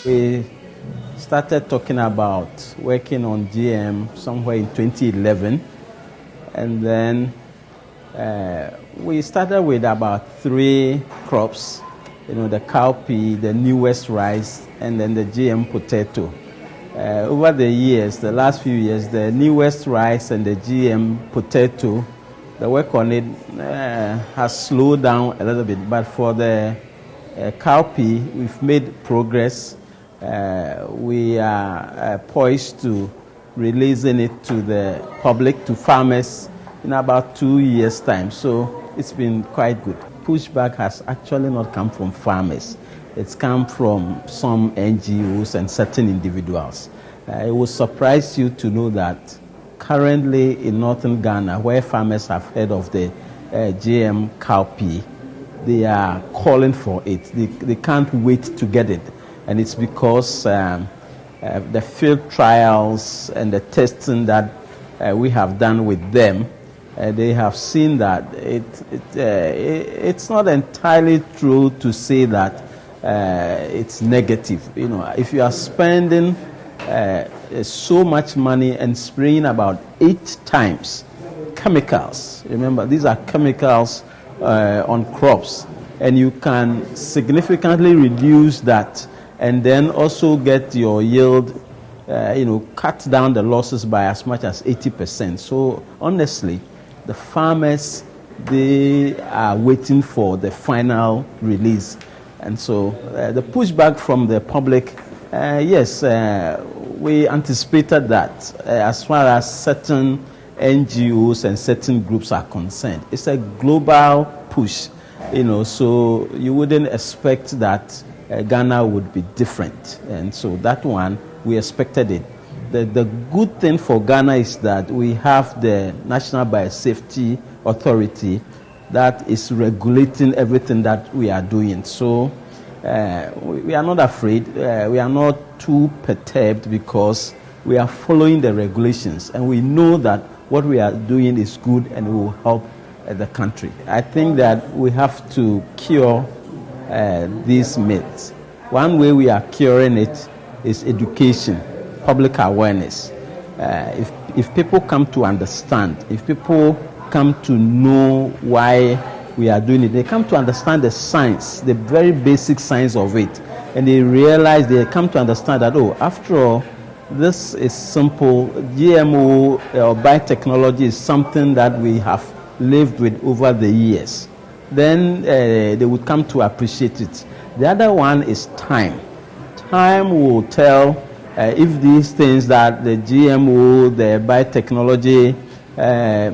We started talking about working on GM somewhere in 2011, and then we started with about 3 crops, the cowpea, the newest rice, and then the GM potato. Over the years, the last few years, the newest rice and the GM potato, the work on it has slowed down a little bit, but for the cowpea, we've made progress. We are poised to releasing it to the public, to farmers, in about 2 years' time. So it's been quite good. Pushback has actually not come from farmers. It's come from some NGOs and certain individuals. It will surprise you to know that currently in northern Ghana, where farmers have heard of the GM cowpea, they are calling for it. They can't wait to get it. And it's because the field trials and the testing that we have done with them, they have seen that it's not entirely true to say that it's negative. If you are spending so much money and spraying about 8 times chemicals, remember these are chemicals on crops, and you can significantly reduce that and then also get your yield, cut down the losses by as much as 80%. So honestly, the farmers, they are waiting for the final release. And so the pushback from the public, yes, we anticipated that as far as certain NGOs and certain groups are concerned. It's a global push, so you wouldn't expect that Ghana would be different. And so that one, we expected it. The good thing for Ghana is that we have the National Biosafety Authority that is regulating everything that we are doing. So we are not afraid. We are not too perturbed because we are following the regulations, and we know that what we are doing is good and it will help the country. I think that we have to cure these myths. One way we are curing it is education, public awareness. If people come to understand, if people come to know why we are doing it, they come to understand the science, the very basic science of it, and they realize, they come to understand that, after all, this is simple. GMO or biotechnology is something that we have lived with over the years. Then they would come to appreciate it. The other one is time. Time will tell if these things that the GMO, the biotechnology,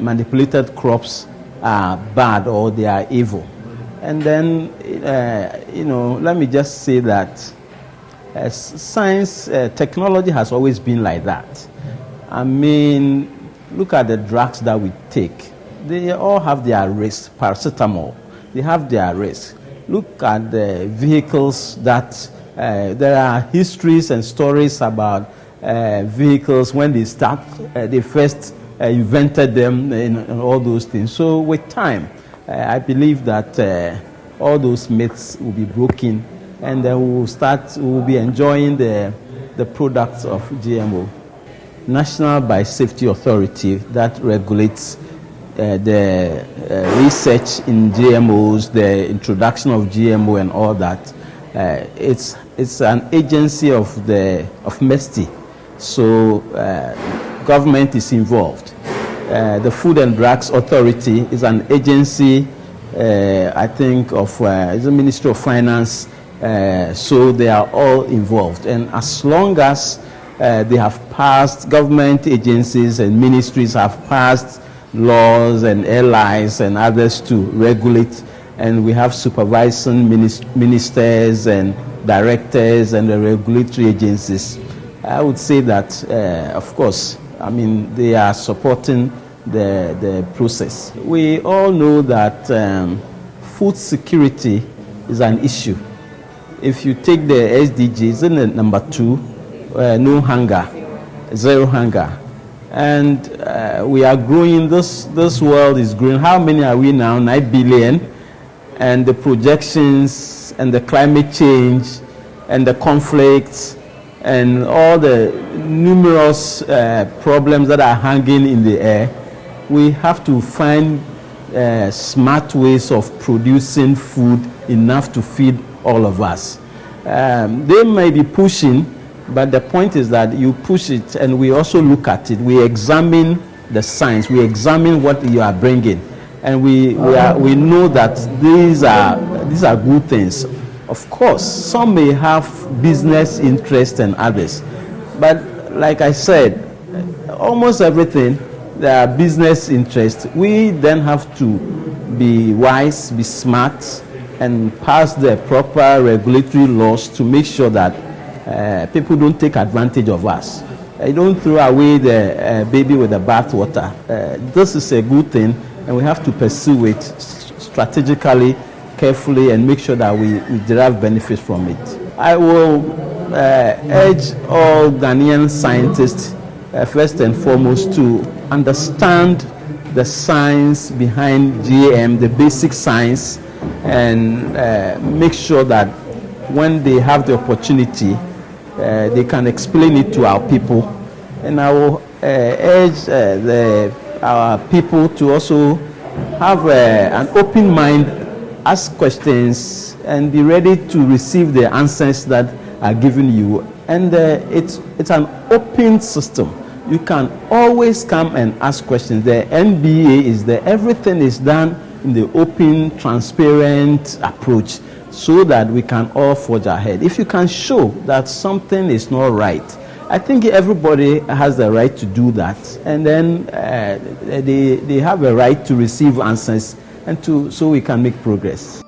manipulated crops are bad or they are evil. And then, let me just say that science, technology has always been like that. I mean, look at the drugs that we take. They all have their risks. Paracetamol, they have their risks. Look at the vehicles that there are histories and stories about vehicles when they first invented them and all those things. So with time, I believe that all those myths will be broken, and then we'll be enjoying the products of GMO. National Biosafety Authority that regulates the research in GMOs, the introduction of GMO and all that. It's an agency of MESTI, so government is involved. The Food and Drugs Authority is an agency, I think, of the Ministry of Finance, so they are all involved. And as long as they have passed, government agencies and ministries have passed laws and airlines and others to regulate, and we have supervising ministers and directors and the regulatory agencies, I would say that, of course, they are supporting the process. We all know that food security is an issue. If you take the SDGs, isn't it number 2, no hunger, zero hunger. And we are growing, this world is growing. How many are we now? 9 billion. And the projections and the climate change and the conflicts and all the numerous problems that are hanging in the air, we have to find smart ways of producing food enough to feed all of us. They may be pushing, but the point is that you push it and we also look at it. We examine the science, we examine what you are bringing, and we know that these are good things. Of course, some may have business interest and others, but like I said, almost everything, there are business interests. We then have to be wise, be smart, and pass the proper regulatory laws to make sure that people don't take advantage of us. You don't throw away the baby with the bathwater. This is a good thing, and we have to pursue it strategically, carefully, and make sure that we derive benefits from it. I will urge all Ghanaian scientists, first and foremost, to understand the science behind GM, the basic science, and make sure that when they have the opportunity, they can explain it to our people. And I will urge our people to also have an open mind, ask questions, and be ready to receive the answers that are given you. And it's an open system. You can always come and ask questions. The NBA is there. Everything is done in the open, transparent approach, so that we can all forge ahead. If you can show that something is not right, I think everybody has the right to do that, and then they have a right to receive answers, and so we can make progress.